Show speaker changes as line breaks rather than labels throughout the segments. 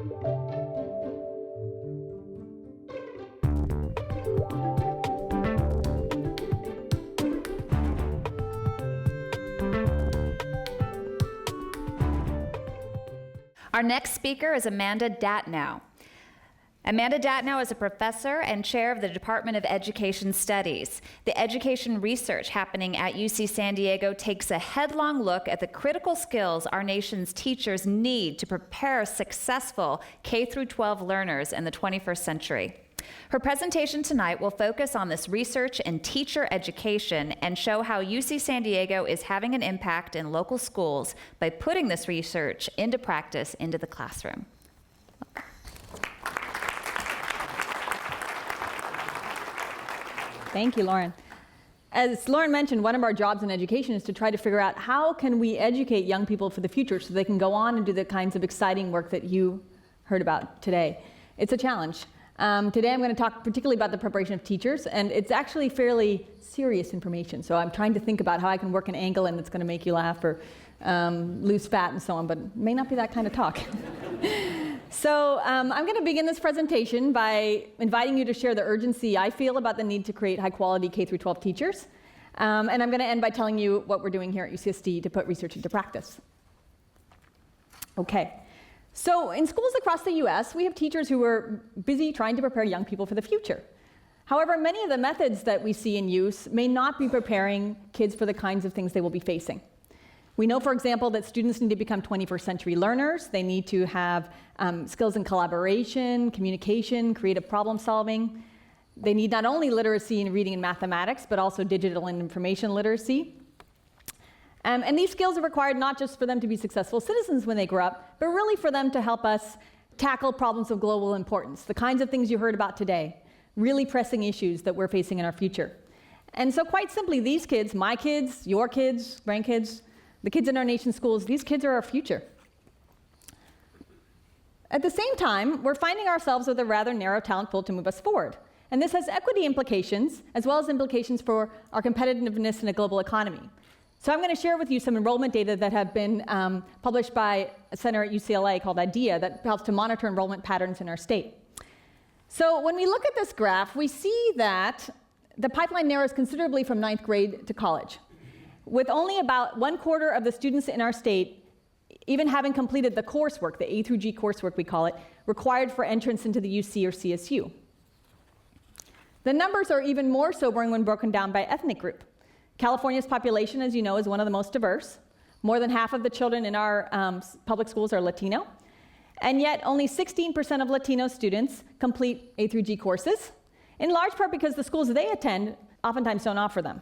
Our next speaker is Amanda Datnow. Amanda Datnow is a professor and chair of the Department of Education Studies. The education research happening at UC San Diego takes a headlong look at the critical skills our nation's teachers need to prepare successful K-12 learners in the 21st century. Her presentation tonight will focus on this research in teacher education and show how UC San Diego is having an impact in local schools by putting this research into practice into the classroom.
Thank you, Lauren. As Lauren mentioned, one of our jobs in education is to try to figure out how can we educate young people for the future so they can go on and do the kinds of exciting work that you heard about today. It's a challenge. Today I'm going to talk particularly about the preparation of teachers, and it's actually fairly serious information. So I'm trying to think about how I can work an angle in that's going to make you laugh or lose fat and so on, but it may not be that kind of talk. So I'm going to begin this presentation by inviting you to share the urgency I feel about the need to create high-quality K-12 teachers. And I'm going to end by telling you what we're doing here at UCSD to put research into practice. Okay. So in schools across the US, we have teachers who are busy trying to prepare young people for the future. However, many of the methods that we see in use may not be preparing kids for the kinds of things they will be facing. We know, for example, that students need to become 21st century learners. They need to have skills in collaboration, communication, creative problem solving. They need not only literacy in reading and mathematics, but also digital and information literacy. And these skills are required not just for them to be successful citizens when they grow up, but really for them to help us tackle problems of global importance, the kinds of things you heard about today, really pressing issues that we're facing in our future. And so quite simply, these kids, my kids, your kids, grandkids, the kids in our nation's schools, these kids are our future. At the same time, we're finding ourselves with a rather narrow talent pool to move us forward. And this has equity implications, as well as implications for our competitiveness in a global economy. So I'm going to share with you some enrollment data that have been published by a center at UCLA called IDEA that helps to monitor enrollment patterns in our state. So when we look at this graph, we see that the pipeline narrows considerably from 9th grade to college, with only about 1/4 of the students in our state even having completed the coursework, the A through G coursework we call it, required for entrance into the UC or CSU. The numbers are even more sobering when broken down by ethnic group. California's population, as you know, is one of the most diverse. More than half of the children in our public schools are Latino. And yet only 16% of Latino students complete A through G courses, in large part because the schools they attend oftentimes don't offer them.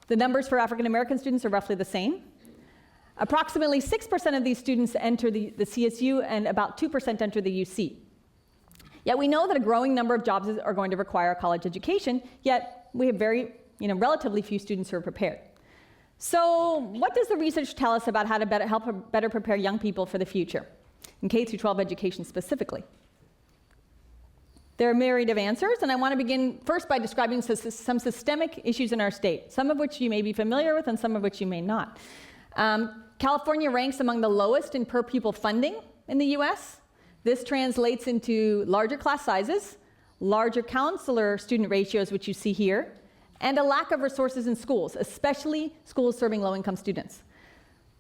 The numbers for African American students are roughly the same. Approximately 6% of these students enter the CSU and about 2% enter the UC. Yet we know that a growing number of jobs are going to require a college education, yet we have relatively few students who are prepared. So what does the research tell us about how to help better prepare young people for the future, in K-12 education specifically? There are a myriad of answers, and I want to begin first by describing some systemic issues in our state, some of which you may be familiar with and some of which you may not. California ranks among the lowest in per pupil funding in the US. This translates into larger class sizes, larger counselor-student ratios, which you see here, and a lack of resources in schools, especially schools serving low-income students.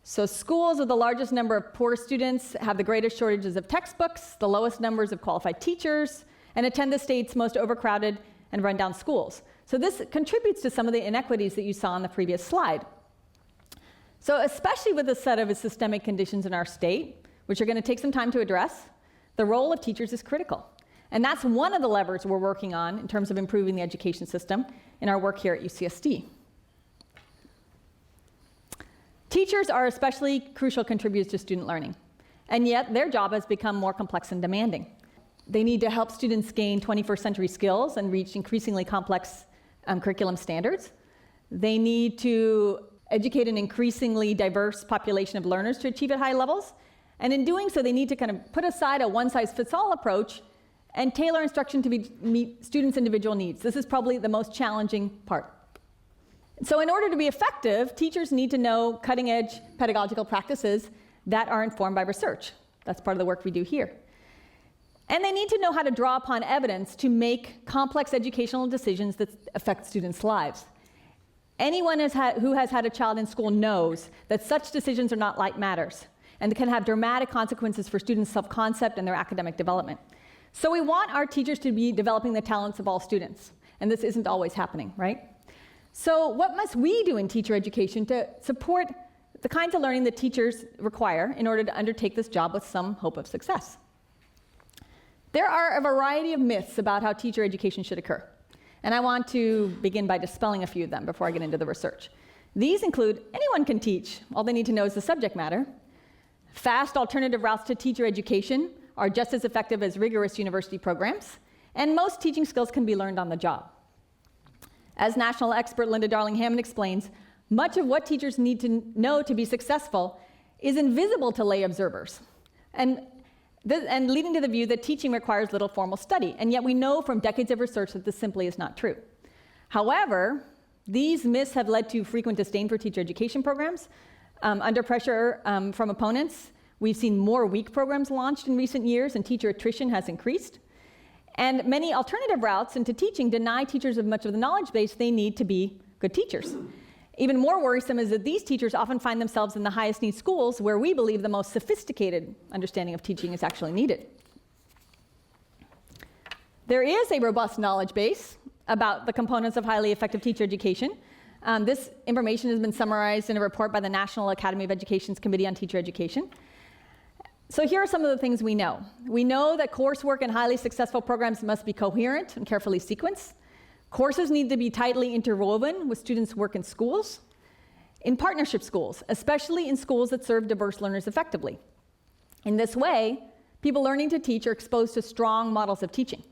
So schools with the largest number of poor students have the greatest shortages of textbooks, the lowest numbers of qualified teachers, and attend the state's most overcrowded and rundown schools. So this contributes to some of the inequities that you saw on the previous slide. So especially with a set of systemic conditions in our state, which are going to take some time to address, the role of teachers is critical. And that's one of the levers we're working on in terms of improving the education system in our work here at UCSD. Teachers are especially crucial contributors to student learning, and yet their job has become more complex and demanding. They need to help students gain 21st century skills and reach increasingly complex curriculum standards. They need to educate an increasingly diverse population of learners to achieve at high levels. And in doing so, they need to kind of put aside a one-size-fits-all approach and tailor instruction to meet students' individual needs. This is probably the most challenging part. So in order to be effective, teachers need to know cutting-edge pedagogical practices that are informed by research. That's part of the work we do here. And they need to know how to draw upon evidence to make complex educational decisions that affect students' lives. Anyone who has had a child in school knows that such decisions are not light matters and can have dramatic consequences for students' self-concept and their academic development. So we want our teachers to be developing the talents of all students, and this isn't always happening, right? So what must we do in teacher education to support the kinds of learning that teachers require in order to undertake this job with some hope of success? There are a variety of myths about how teacher education should occur, and I want to begin by dispelling a few of them before I get into the research. These include anyone can teach, all they need to know is the subject matter. Fast alternative routes to teacher education are just as effective as rigorous university programs, and most teaching skills can be learned on the job. As national expert Linda Darling-Hammond explains, much of what teachers need to know to be successful is invisible to lay observers, and leading to the view that teaching requires little formal study, and yet we know from decades of research that this simply is not true. However, these myths have led to frequent disdain for teacher education programs. Under pressure from opponents, we've seen more weak programs launched in recent years, and teacher attrition has increased. And many alternative routes into teaching deny teachers of much of the knowledge base they need to be good teachers. Even more worrisome is that these teachers often find themselves in the highest need schools where we believe the most sophisticated understanding of teaching is actually needed. There is a robust knowledge base about the components of highly effective teacher education. This information has been summarized in a report by the National Academy of Education's Committee on Teacher Education. So here are some of the things we know. We know that coursework in highly successful programs must be coherent and carefully sequenced. Courses need to be tightly interwoven with students' work in schools, in partnership schools, especially in schools that serve diverse learners effectively. In this way, people learning to teach are exposed to strong models of teaching.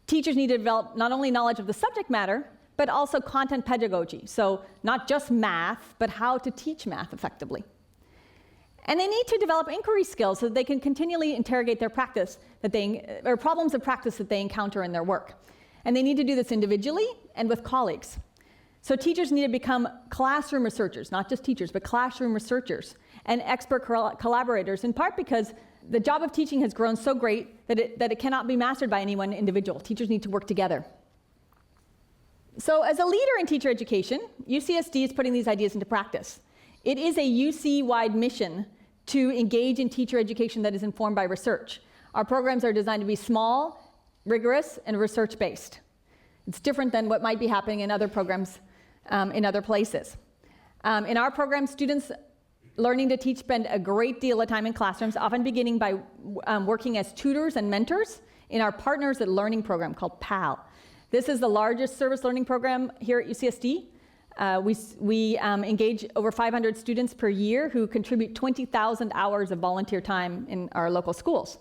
Teachers need to develop not only knowledge of the subject matter, but also content pedagogy. So not just math, but how to teach math effectively. And they need to develop inquiry skills so that they can continually interrogate their practice or problems of practice that they encounter in their work. And they need to do this individually and with colleagues. So teachers need to become classroom researchers, not just teachers, but classroom researchers and expert collaborators, in part because the job of teaching has grown so great that it cannot be mastered by any one individual. Teachers need to work together. So as a leader in teacher education, UCSD is putting these ideas into practice. It is a UC-wide mission to engage in teacher education that is informed by research. Our programs are designed to be small, rigorous, and research-based. It's different than what might be happening in other programs in other places. In our program, students learning to teach spend a great deal of time in classrooms, often beginning by working as tutors and mentors in our Partners at Learning program called PAL. This is the largest service learning program here at UCSD. We engage over 500 students per year who contribute 20,000 hours of volunteer time in our local schools.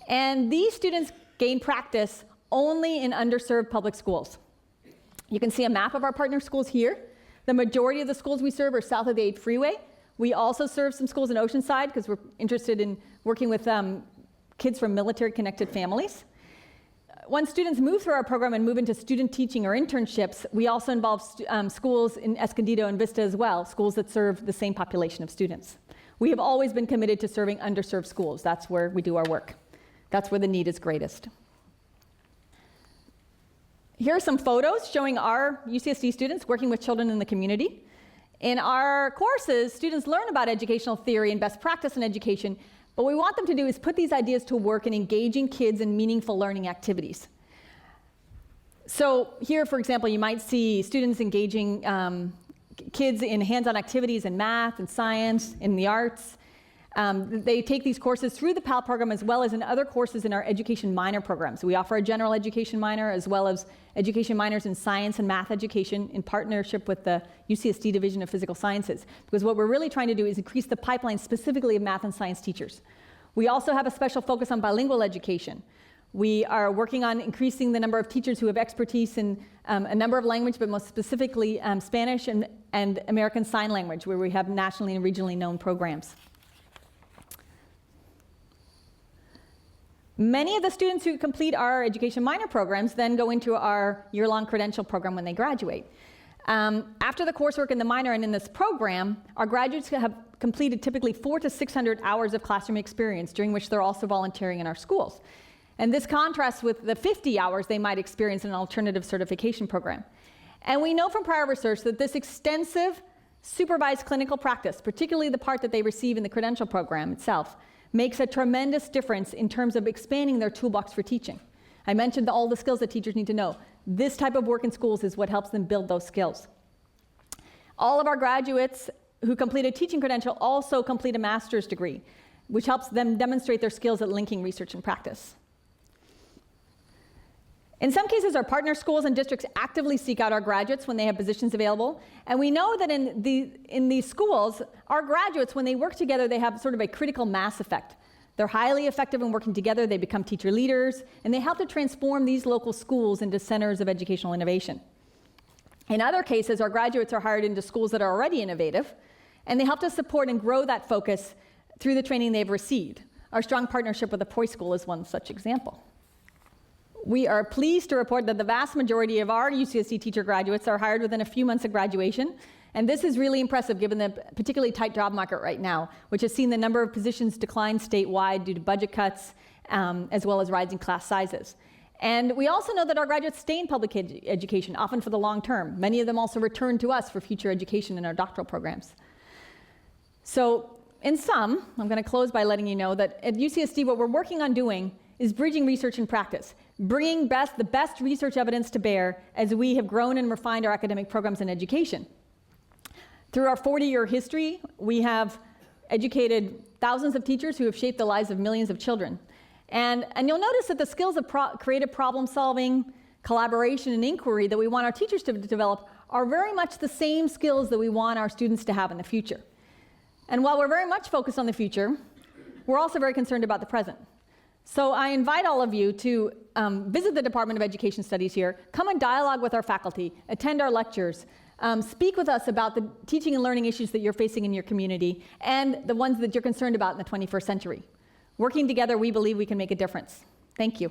And these students gain practice only in underserved public schools. You can see a map of our partner schools here. The majority of the schools we serve are south of the 8 freeway. We also serve some schools in Oceanside because we're interested in working with kids from military-connected families. When students move through our program and move into student teaching or internships, we also involve schools in Escondido and Vista as well, schools that serve the same population of students. We have always been committed to serving underserved schools. That's where we do our work. That's where the need is greatest. Here are some photos showing our UCSD students working with children in the community. In our courses, students learn about educational theory and best practice in education. What we want them to do is put these ideas to work in engaging kids in meaningful learning activities. So here, for example, you might see students engaging kids in hands-on activities in math and science, in the arts. They take these courses through the PAL program as well as in other courses in our education minor programs. We offer a general education minor as well as education minors in science and math education in partnership with the UCSD Division of Physical Sciences. Because what we're really trying to do is increase the pipeline specifically of math and science teachers. We also have a special focus on bilingual education. We are working on increasing the number of teachers who have expertise in a number of languages, but most specifically Spanish and American Sign Language, where we have nationally and regionally known programs. Many of the students who complete our education minor programs then go into our year-long credential program when they graduate. After the coursework in the minor and in this program, our graduates have completed typically 400 to 600 hours of classroom experience, during which they're also volunteering in our schools. And this contrasts with the 50 hours they might experience in an alternative certification program. And we know from prior research that this extensive supervised clinical practice, particularly the part that they receive in the credential program itself, makes a tremendous difference in terms of expanding their toolbox for teaching. I mentioned all the skills that teachers need to know. This type of work in schools is what helps them build those skills. All of our graduates who complete a teaching credential also complete a master's degree, which helps them demonstrate their skills at linking research and practice. In some cases, our partner schools and districts actively seek out our graduates when they have positions available. And we know that in these schools, our graduates, when they work together, they have sort of a critical mass effect. They're highly effective in working together, they become teacher leaders, and they help to transform these local schools into centers of educational innovation. In other cases, our graduates are hired into schools that are already innovative, and they help to support and grow that focus through the training they've received. Our strong partnership with the Poy School is one such example. We are pleased to report that the vast majority of our UCSD teacher graduates are hired within a few months of graduation, and this is really impressive given the particularly tight job market right now, which has seen the number of positions decline statewide due to budget cuts, as well as rising class sizes. And we also know that our graduates stay in public education, often for the long term. Many of them also return to us for future education in our doctoral programs. So in sum, I'm going to close by letting you know that at UCSD what we're working on doing is bridging research and practice, bringing the best research evidence to bear as we have grown and refined our academic programs in education. Through our 40-year history, we have educated thousands of teachers who have shaped the lives of millions of children. And you'll notice that the skills of creative problem solving, collaboration, and inquiry that we want our teachers to develop are very much the same skills that we want our students to have in the future. And while we're very much focused on the future, we're also very concerned about the present. So I invite all of you to visit the Department of Education Studies here, come and dialogue with our faculty, attend our lectures, speak with us about the teaching and learning issues that you're facing in your community and the ones that you're concerned about in the 21st century. Working together, we believe we can make a difference. Thank you.